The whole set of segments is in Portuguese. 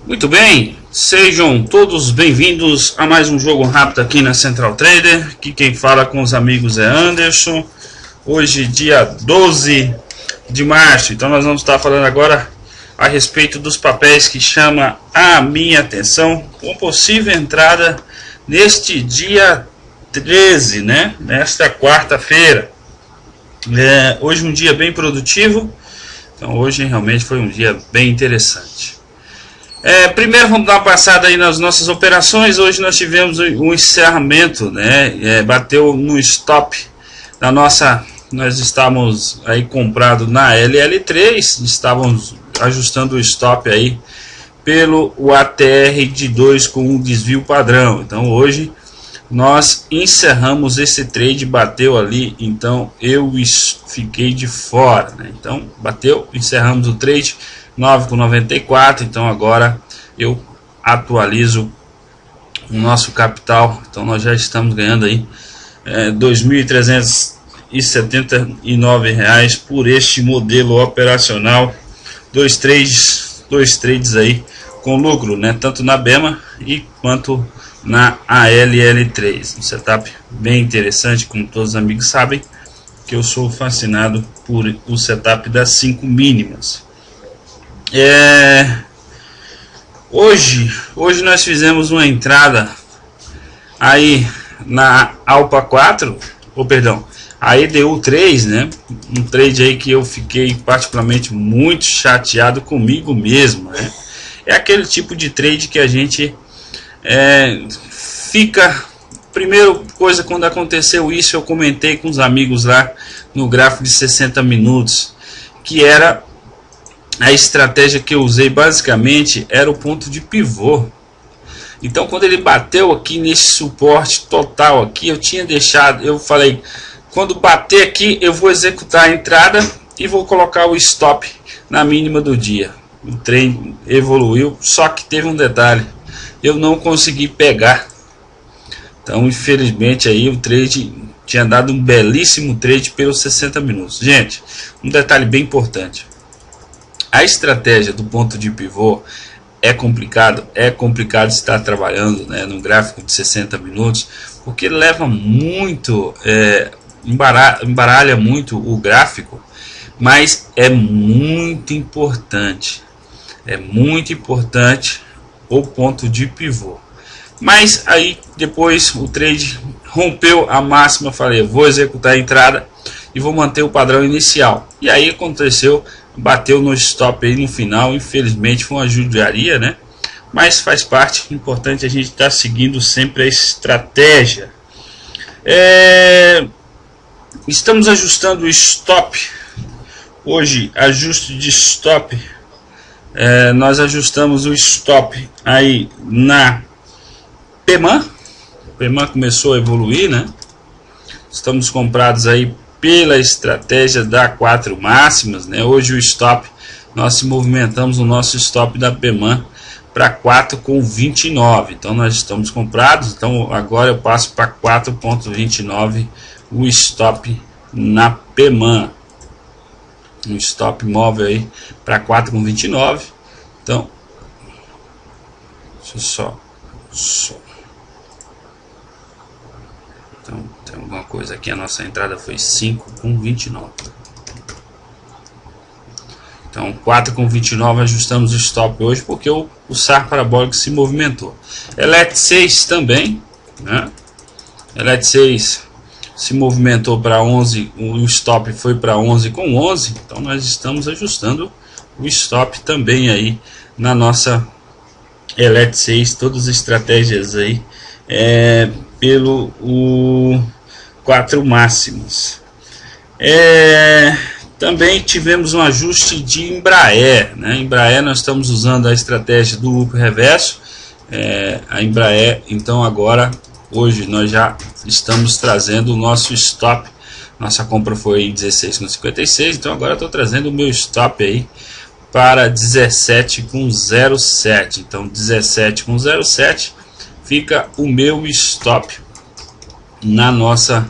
Muito bem, sejam todos bem-vindos a mais um jogo rápido aqui na Central Trader. Aqui quem fala com os amigos é Anderson. Hoje dia 12 de março, então nós vamos estar falando agora a respeito dos papéis que chama a minha atenção com possível entrada neste dia 13, né? Nesta quarta-feira. Hoje um dia bem produtivo, então hoje realmente foi um dia bem interessante. Primeiro vamos dar uma passada aí nas nossas operações. Hoje nós tivemos um encerramento, né? Bateu no stop da nossa, nós estávamos aí comprado na LL3, estávamos ajustando o stop aí pelo ATR de 2 com um desvio padrão. Então hoje nós encerramos esse trade, bateu ali, então eu fiquei de fora, né? Então bateu, encerramos o trade 9,94. então agora eu atualizo o nosso capital. Então nós já estamos ganhando aí R$ 2.379 por este modelo operacional. Dois trades aí com lucro, né? Tanto na BEMA e quanto na ALL3. Um setup bem interessante, como todos os amigos sabem que eu sou fascinado por o setup das 5 mínimas. Hoje nós fizemos uma entrada aí na ALPA 4, ou perdão, a EDU 3, né? Um trade aí que eu fiquei particularmente muito chateado comigo mesmo, né? É aquele tipo de trade que a gente fica. Primeira coisa, quando aconteceu isso, eu comentei com os amigos lá no gráfico de 60 minutos, que era a estratégia que eu usei basicamente, era o ponto de pivô. Então quando ele bateu aqui nesse suporte total aqui, eu tinha deixado, eu falei, quando bater aqui eu vou executar a entrada e vou colocar o stop na mínima do dia. O trem evoluiu, só que teve um detalhe, eu não consegui pegar. Então infelizmente aí o trade tinha dado um belíssimo trade pelos 60 minutos. Gente, um detalhe bem importante, a estratégia do ponto de pivô é complicado estar trabalhando, né, no gráfico de 60 minutos, porque leva muito, embaralha muito o gráfico, mas é muito importante o ponto de pivô. Mas aí depois o trade rompeu a máxima, eu falei, eu vou executar a entrada e vou manter o padrão inicial. E aí aconteceu, bateu no stop aí no final, infelizmente foi uma judiaria, né? Mas faz parte, importante a gente estar seguindo sempre a estratégia. Estamos ajustando o stop. Hoje, ajuste de stop. Nós ajustamos o stop aí na PEMAN. PEMAN começou a evoluir, né? Estamos comprados aí pela estratégia da 4 máximas, né? Hoje o stop, nós se movimentamos no nosso stop da PEMAN para 4,29. Então nós estamos comprados. Então agora eu passo para 4,29 o stop na PEMAN. Um stop móvel aí para 4,29. Então deixa eu só. Então tem alguma coisa aqui, a nossa entrada foi 5,29. Então 4,29 ajustamos o stop hoje porque o SAR parabólico se movimentou. LET6 também, né? LET6 se movimentou para 11, o stop foi para 11,11. Então nós estamos ajustando o stop também aí na nossa LET6, todas as estratégias aí pelo 4 máximos. Também tivemos um ajuste de Embraer, né? Embraer, nós estamos usando a estratégia do lucro reverso. A Embraer, então agora hoje nós já estamos trazendo o nosso stop. Nossa compra foi 16,56, então agora estou trazendo o meu stop aí para 17,07. Então 17,07 fica o meu stop na nossa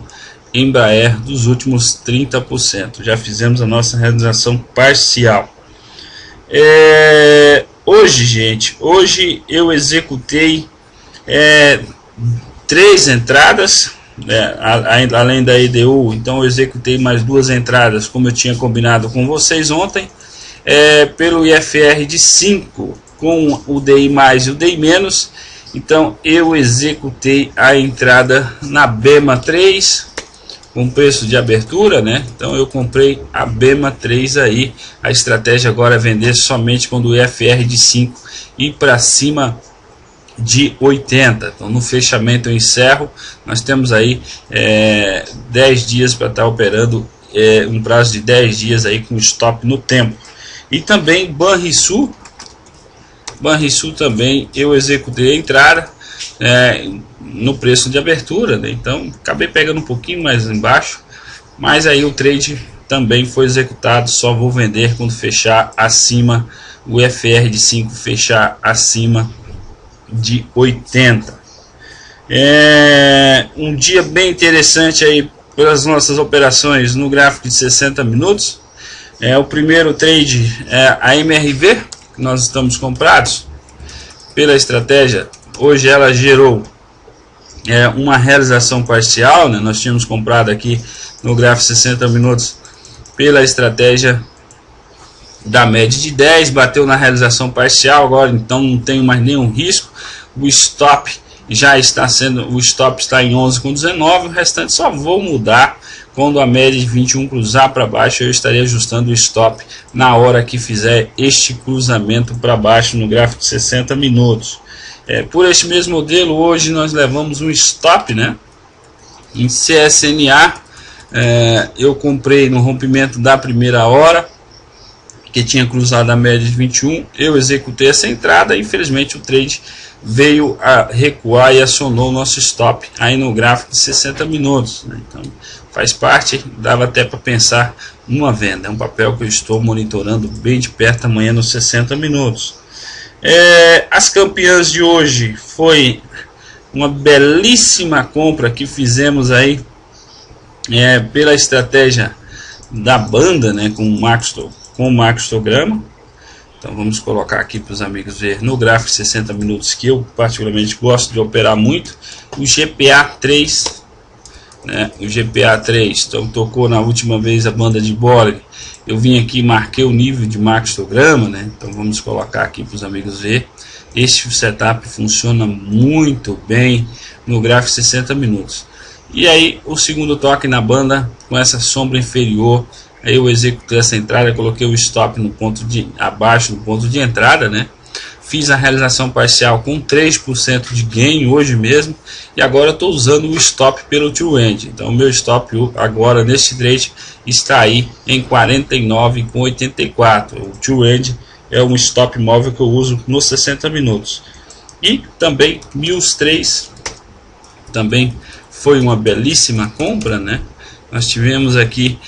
Embraer dos últimos 30%. Já fizemos a nossa realização parcial. Hoje, gente, hoje eu executei 3 entradas, além da EDU. Então eu executei mais 2 entradas, como eu tinha combinado com vocês ontem, pelo IFR de 5 com o DI mais e o DI menos. Então eu executei a entrada na BEMA 3 com preço de abertura, né? Então eu comprei a BEMA 3 aí. A estratégia agora é vender somente quando o IFR de 5 ir para cima de 80. Então no fechamento eu encerro. Nós temos aí 10 dias para estar operando, um prazo de 10 dias aí com stop no tempo. E também Banrisul também eu executei a entrada no preço de abertura, né? Então acabei pegando um pouquinho mais embaixo, mas aí o trade também foi executado. Só vou vender quando fechar acima, o IFR de 5 fechar acima de 80. Um dia bem interessante aí pelas nossas operações no gráfico de 60 minutos. O primeiro trade é a MRV, que nós estamos comprados pela estratégia. Hoje ela gerou uma realização parcial, né? Nós tínhamos comprado aqui no gráfico 60 minutos pela estratégia da média de 10, bateu na realização parcial. Agora então não tem mais nenhum risco. O stop já está sendo, o stop está em 11,19. O restante só vou mudar quando a média de 21 cruzar para baixo. Eu estarei ajustando o stop na hora que fizer este cruzamento para baixo no gráfico de 60 minutos. Por este mesmo modelo, hoje nós levamos um stop, né? Em CSNA, eu comprei no rompimento da primeira hora, que tinha cruzado a média de 21. Eu executei essa entrada. Infelizmente o trade veio a recuar e acionou o nosso stop aí no gráfico de 60 minutos, né? Então faz parte, dava até para pensar numa venda. É um papel que eu estou monitorando bem de perto amanhã nos 60 minutos. As campeãs de hoje foi uma belíssima compra que fizemos aí pela estratégia da banda, né, com o macrostograma. Então vamos colocar aqui para os amigos ver no gráfico de 60 minutos, que eu particularmente gosto de operar muito, o GPA 3, né? O GPA 3, então tocou na última vez a banda de Bollinger. Eu vim aqui e marquei o nível de macrostograma, né? Então vamos colocar aqui para os amigos ver. Este setup funciona muito bem no gráfico 60 minutos. E aí o segundo toque na banda com essa sombra inferior, aí eu executei essa entrada, coloquei o stop no ponto de abaixo, no ponto de entrada, né? Fiz a realização parcial com 3% de gain hoje mesmo, e agora estou usando o stop pelo true end. Então o meu stop agora neste trade está aí em 49,84. O true end é um stop móvel que eu uso nos 60 minutos. E também Mills 3 também foi uma belíssima compra, né? Nós tivemos aqui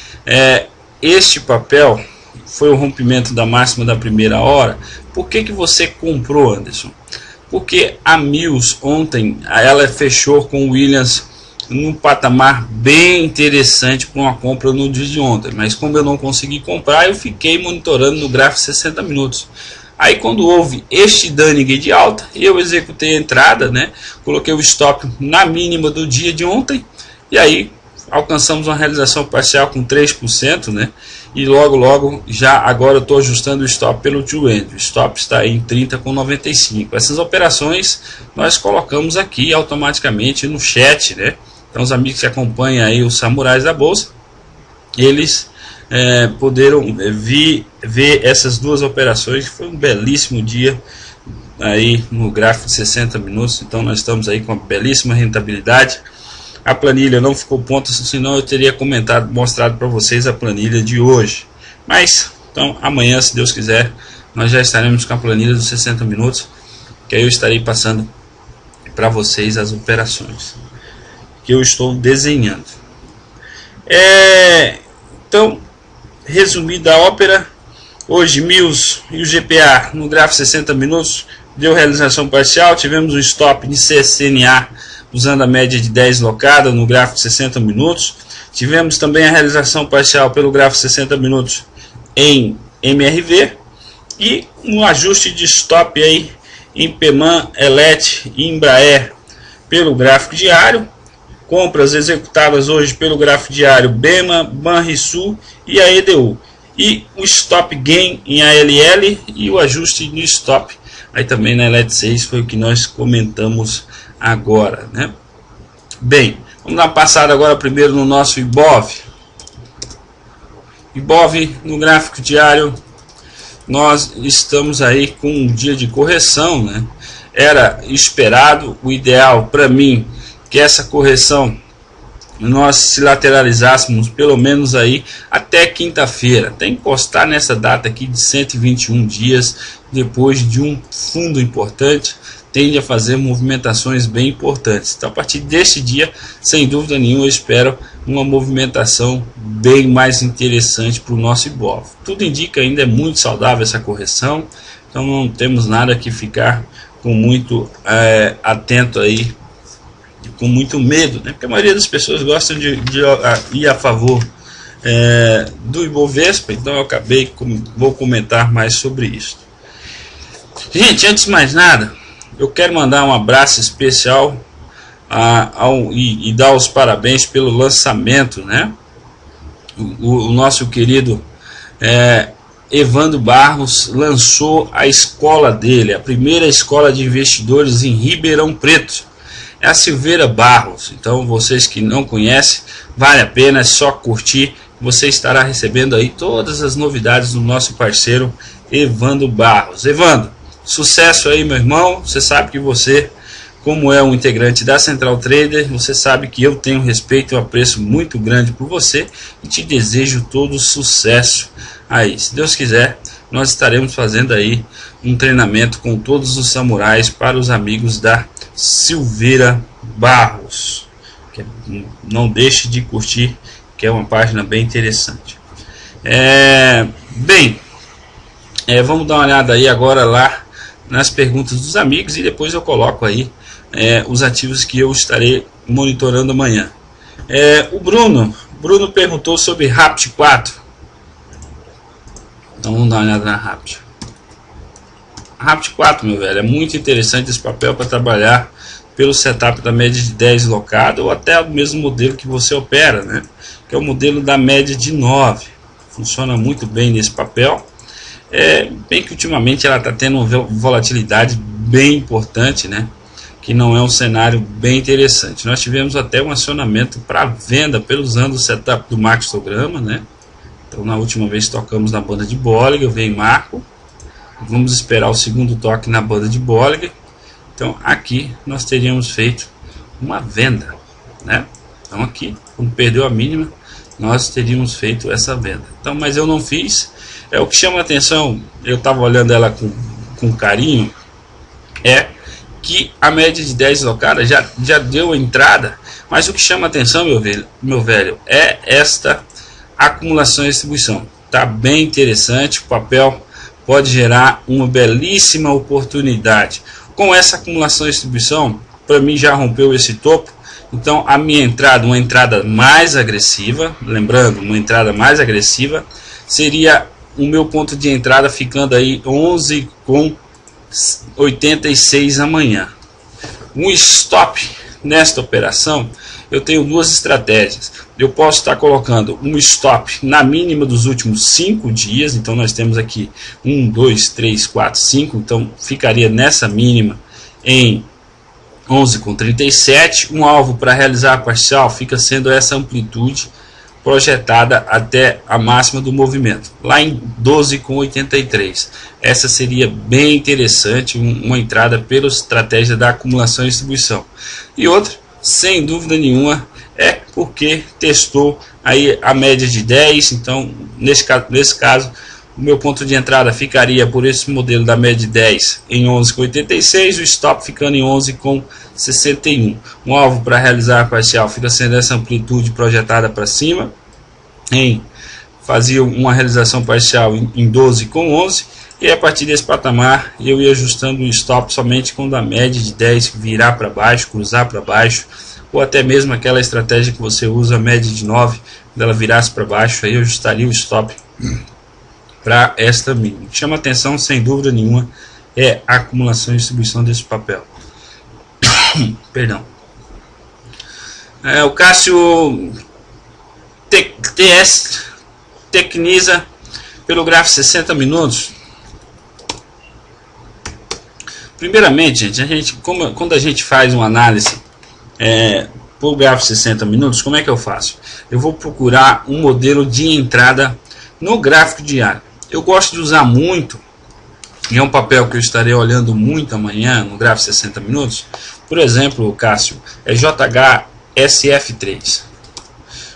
este papel, foi o rompimento da máxima da primeira hora. Por que você comprou, Anderson? Porque a Mills ontem ela fechou com o Williams num patamar bem interessante para uma compra no dia de ontem, mas como eu não consegui comprar, eu fiquei monitorando no gráfico 60 minutos. Aí quando houve este Dunning de alta, eu executei a entrada, né? Coloquei o stop na mínima do dia de ontem, e aí alcançamos uma realização parcial com 3%, né? E logo já agora eu estou ajustando o stop pelo true end. O stop está em 30,95. Essas operações nós colocamos aqui automaticamente no chat, né? Então os amigos que acompanham aí os samurais da bolsa, eles poderam ver essas duas operações. Foi um belíssimo dia aí no gráfico de 60 minutos. Então nós estamos aí com uma belíssima rentabilidade. A planilha não ficou ponto, senão eu teria mostrado para vocês a planilha de hoje. Mas, então, amanhã, se Deus quiser, nós já estaremos com a planilha dos 60 minutos, que aí eu estarei passando para vocês as operações que eu estou desenhando. Então, resumida a ópera, hoje Mills e o GPA no gráfico 60 minutos deu realização parcial, tivemos um stop de CSNA usando a média de 10 locada no gráfico de 60 minutos. Tivemos também a realização parcial pelo gráfico de 60 minutos em MRV. E um ajuste de stop aí em Peman, Elet e Embraer pelo gráfico diário. Compras executadas hoje pelo gráfico diário Bema, Banrisul e a EDU. E o stop gain em ALL e o ajuste de stop aí também na Elet 6 foi o que nós comentamos agora, né? Bem, vamos dar uma passada agora primeiro no nosso Ibov. Ibov no gráfico diário, nós estamos aí com um dia de correção, né? Era esperado, o ideal para mim, que essa correção nós se lateralizássemos pelo menos aí até quinta-feira, até encostar nessa data aqui de 121 dias, depois de um fundo importante, tende a fazer movimentações bem importantes. Então, a partir deste dia, sem dúvida nenhuma, eu espero uma movimentação bem mais interessante para o nosso Ibov. Tudo indica ainda é muito saudável essa correção, então não temos nada que ficar com muito atento aí, com muito medo, né? Porque a maioria das pessoas gostam de ir a favor do Ibovespa, então eu vou comentar mais sobre isso. Gente, antes de mais nada, eu quero mandar um abraço especial e dar os parabéns pelo lançamento, né? O nosso querido Evandro Barros lançou a escola dele, a primeira escola de investidores em Ribeirão Preto. É a Silveira Barros. Então, vocês que não conhecem, vale a pena, é só curtir. Você estará recebendo aí todas as novidades do nosso parceiro Evandro Barros. Evandro, sucesso aí, meu irmão. Você sabe que você, como é um integrante da Central Trader, você sabe que eu tenho respeito e um apreço muito grande por você e te desejo todo sucesso aí. Se Deus quiser, nós estaremos fazendo aí um treinamento com todos os samurais para os amigos da Silveira Barros. Não deixe de curtir, que é uma página bem interessante. Vamos dar uma olhada aí agora lá nas perguntas dos amigos e depois eu coloco aí os ativos que eu estarei monitorando amanhã. O Bruno perguntou sobre Rapt 4. Então vamos dar uma olhada na Rapt. Rapt 4, meu velho, é muito interessante esse papel para trabalhar pelo setup da média de 10 locada ou até o mesmo modelo que você opera, né? Que é o modelo da média de 9. Funciona muito bem nesse papel. Bem que ultimamente ela está tendo uma volatilidade bem importante, né? Que não é um cenário bem interessante. Nós tivemos até um acionamento para venda usando o setup do Maxograma, né? Então na última vez tocamos na banda de Bollinger, veio Marco. Vamos esperar o segundo toque na banda de Bollinger. Então aqui nós teríamos feito uma venda, né? Então aqui, quando perdeu a mínima, nós teríamos feito essa venda. Então, mas eu não fiz. O que chama a atenção, eu estava olhando ela com carinho, é que a média de 10 locada já deu entrada, mas o que chama a atenção, meu velho, é esta acumulação e distribuição. Tá bem interessante, o papel pode gerar uma belíssima oportunidade. Com essa acumulação e distribuição, para mim já rompeu esse topo. Então a minha entrada, uma entrada mais agressiva, lembrando, uma entrada mais agressiva, seria o meu ponto de entrada ficando aí 11,86 amanhã. Um stop nesta operação, eu tenho duas estratégias. Eu posso estar colocando um stop na mínima dos últimos 5 dias. Então nós temos aqui 1, 2, 3, 4, 5. Então ficaria nessa mínima em 11,37. Um alvo para realizar a parcial fica sendo essa amplitude projetada até a máxima do movimento, lá em 12,83. Essa seria bem interessante, uma entrada pela estratégia da acumulação e distribuição. E outra, sem dúvida nenhuma, é porque testou aí a média de 10. Então nesse caso o meu ponto de entrada ficaria por esse modelo da média de 10 em 11,86, o stop ficando em 11,61. Um alvo para realizar a parcial fica sendo essa amplitude projetada para cima, fazia uma realização parcial em 12,11, e a partir desse patamar eu ia ajustando o stop somente quando a média de 10 virar para baixo, cruzar para baixo, ou até mesmo aquela estratégia que você usa, a média de 9, quando ela virasse para baixo, aí eu ajustaria o stop para esta mínima. Chama atenção, sem dúvida nenhuma, é a acumulação e distribuição desse papel. Perdão. O Cássio tecniza pelo gráfico 60 minutos. Primeiramente, gente, quando a gente faz uma análise por gráfico 60 minutos, como é que eu faço? Eu vou procurar um modelo de entrada no gráfico diário. Eu gosto de usar muito, e é um papel que eu estarei olhando muito amanhã no gráfico 60 minutos. Por exemplo, Cássio, é JHSF3.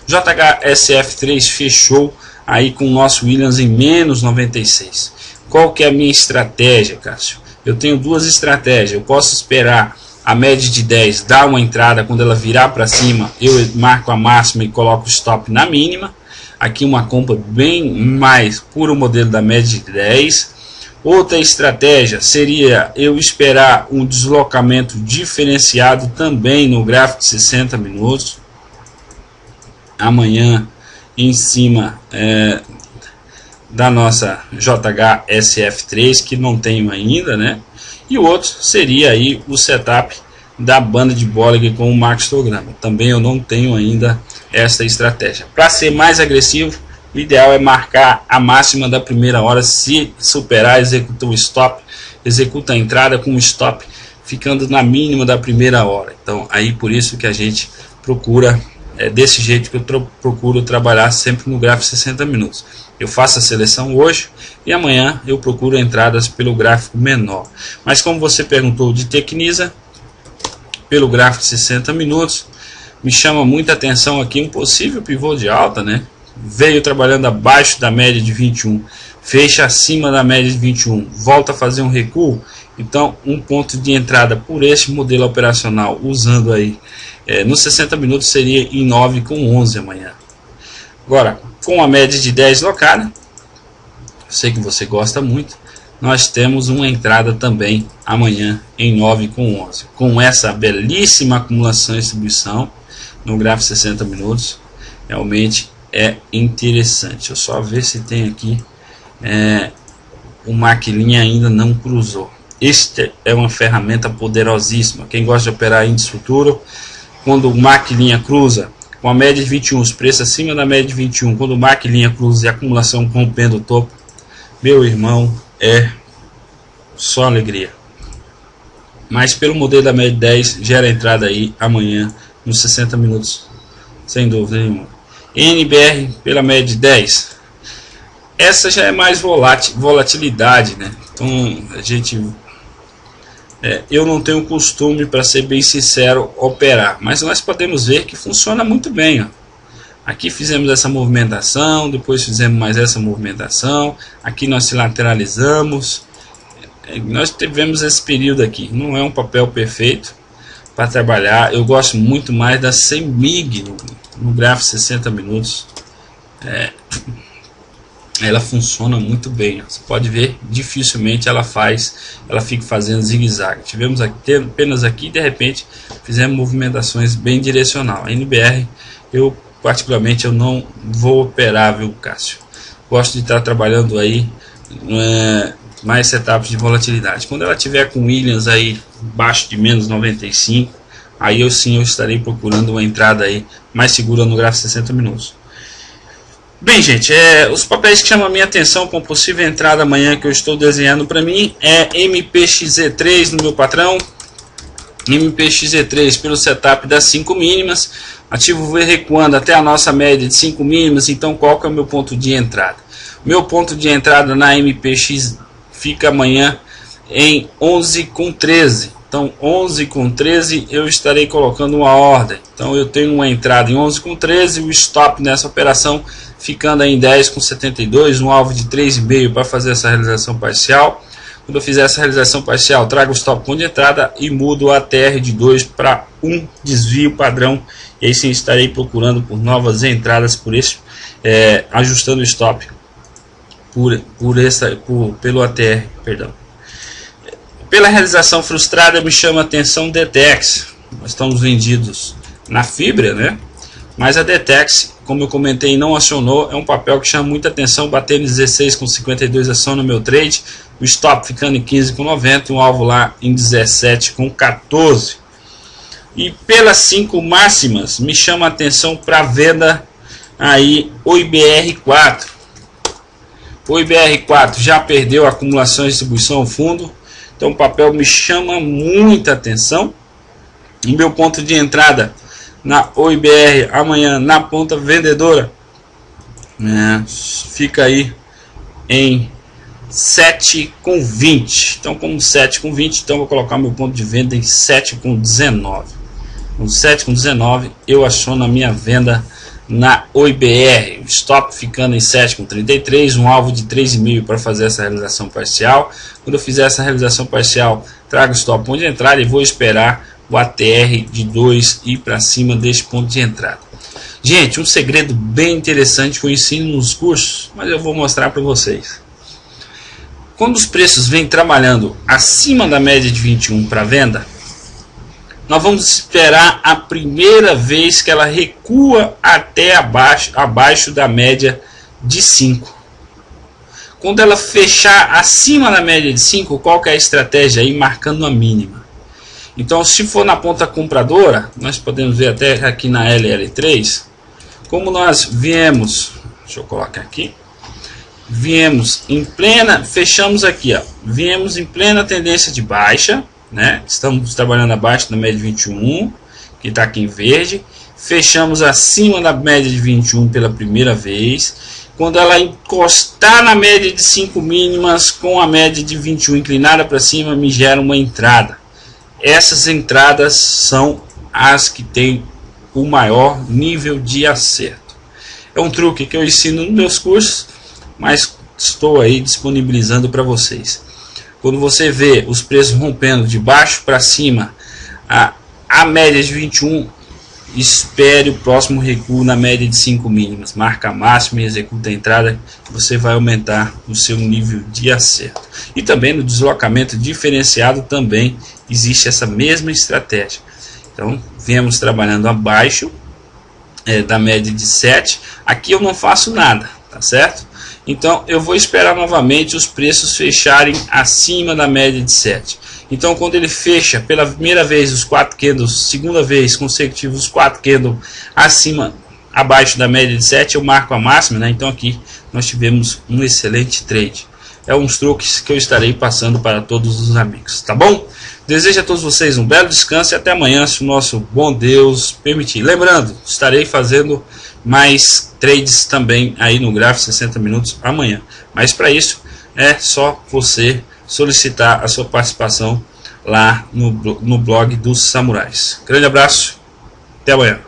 JHSF3 fechou aí com o nosso Williams em menos 96. Qual que é a minha estratégia, Cássio? Eu tenho duas estratégias. Eu posso esperar a média de 10 dar uma entrada, quando ela virar para cima, eu marco a máxima e coloco o stop na mínima. Aqui uma compra bem mais puro modelo da média de 10. Outra estratégia seria eu esperar um deslocamento diferenciado também no gráfico de 60 minutos. Amanhã em cima da nossa JHSF3, que não tenho ainda, né? E o outro seria aí o setup da banda de Bollinger com o macro histograma. Também eu não tenho ainda essa estratégia. Para ser mais agressivo, o ideal é marcar a máxima da primeira hora. Se superar, executa o stop, executa a entrada com o stop ficando na mínima da primeira hora. Então aí por isso que a gente procura, desse jeito que eu procuro trabalhar sempre no gráfico 60 minutos. Eu faço a seleção hoje e amanhã eu procuro entradas pelo gráfico menor. Mas como você perguntou de tecniza pelo gráfico de 60 minutos, me chama muita atenção aqui um possível pivô de alta, né? Veio trabalhando abaixo da média de 21, fecha acima da média de 21, volta a fazer um recuo. Então um ponto de entrada por este modelo operacional, usando aí nos 60 minutos, seria em 9,11 amanhã. Agora, com a média de 10 locada, sei que você gosta muito, nós temos uma entrada também amanhã em 9,11. Com essa belíssima acumulação e distribuição no gráfico 60 minutos, realmente é interessante. Eu só ver se tem aqui o maquilinha ainda não cruzou. Este é uma ferramenta poderosíssima. Quem gosta de operar índice futuro, quando o maquilinha cruza com a média de 21, os preços acima da média de 21, quando o maquilinha cruza e a acumulação rompendo o topo, meu irmão, é só alegria. Mas pelo modelo da média de 10, gera entrada aí amanhã nos 60 minutos, sem dúvida nenhuma. NBR pela média de 10, essa já é mais volatilidade, né? Então a gente, eu não tenho costume, para ser bem sincero, operar, mas nós podemos ver que funciona muito bem, ó. Aqui fizemos essa movimentação, depois fizemos mais essa movimentação, aqui nós se lateralizamos, nós tivemos esse período aqui. Não é um papel perfeito para trabalhar, eu gosto muito mais da CEMIG no gráfico 60 minutos. Ela funciona muito bem, você pode ver, dificilmente ela fica fazendo zigue-zague. Tivemos apenas aqui, de repente fizemos movimentações bem direcional. A NBR, eu particularmente eu não vou operar, viu, Cássio? Gosto de estar trabalhando aí mais setups de volatilidade. Quando ela tiver com Williams aí abaixo de menos 95, aí eu estarei procurando uma entrada aí mais segura no gráfico 60 minutos. Bem, gente, os papéis que chamam a minha atenção com possível entrada amanhã que eu estou desenhando para mim é MPXZ3 no meu patrão. MPXZ3 pelo setup das 5 mínimas, ativo V recuando até a nossa média de 5 mínimas. Então qual que é o meu ponto de entrada? Meu ponto de entrada na MPX fica amanhã em 11,13. Então 11,13 eu estarei colocando uma ordem. Então eu tenho uma entrada em 11,13 e o stop nessa operação ficando em 10,72, um alvo de 3,5 para fazer essa realização parcial. Quando eu fizer essa realização parcial, trago o stop ponto de entrada e mudo a TR de 2 para 1 desvio padrão. E aí sim estarei procurando por novas entradas ajustando o stop pelo ATR, perdão. Pela realização frustrada, me chama a atenção DTEX. Nós estamos vendidos na fibra, né? Mas a DTEX como eu comentei, não acionou. É um papel que chama muita atenção, batendo em 16,52 ação no meu trade, o stop ficando em 15,90 e um alvo lá em 17,14. E pelas 5 máximas me chama a atenção para venda aí o IBR4. O IBR4 já perdeu a acumulação e distribuição ao fundo, então o papel me chama muita atenção. E meu ponto de entrada na OIBR amanhã na ponta vendedora fica aí em 7,20. Então, como 7,20, então vou colocar meu ponto de venda em 7,19. Com 7,19 eu aciono a minha venda na OIBR, o stop ficando em 7,33, um alvo de 3,5 para fazer essa realização parcial. Quando eu fizer essa realização parcial, trago o stop ponto de entrada e vou esperar o ATR de 2 ir para cima desse ponto de entrada. Gente, um segredo bem interessante que eu ensino nos cursos, mas eu vou mostrar para vocês. Quando os preços vêm trabalhando acima da média de 21 para venda, nós vamos esperar a primeira vez que ela recua até abaixo da média de 5. Quando ela fechar acima da média de 5, qual que é a estratégia aí? Marcando a mínima. Então, se for na ponta compradora, nós podemos ver até aqui na LL3, como nós viemos, deixa eu colocar aqui, viemos em plena, fechamos aqui, ó, viemos em plena tendência de baixa, né? Estamos trabalhando abaixo da média de 21, que está aqui em verde. Fechamos acima da média de 21 pela primeira vez. Quando ela encostar na média de 5 mínimas, com a média de 21 inclinada para cima, me gera uma entrada. Essas entradas são as que têm o maior nível de acerto. É um truque que eu ensino nos meus cursos, mas estou aí disponibilizando para vocês. Quando você vê os preços rompendo de baixo para cima a média de 21, espere o próximo recuo na média de 5 mínimas. Marca a máxima e executa a entrada, que você vai aumentar o seu nível de acerto. E também no deslocamento diferenciado também existe essa mesma estratégia. Então, viemos trabalhando abaixo da média de 7. Aqui eu não faço nada, tá certo? Então eu vou esperar novamente os preços fecharem acima da média de 7. Então quando ele fecha pela primeira vez os 4 candles, segunda vez consecutiva os 4 candles abaixo da média de 7, eu marco a máxima, né? Então aqui nós tivemos um excelente trade. É uns truques que eu estarei passando para todos os amigos, tá bom? Desejo a todos vocês um belo descanso e até amanhã, se o nosso bom Deus permitir. Lembrando, estarei fazendo mais trades também aí no gráfico 60 minutos amanhã. Mas para isso é só você solicitar a sua participação lá no blog dos Samurais. Grande abraço, até amanhã.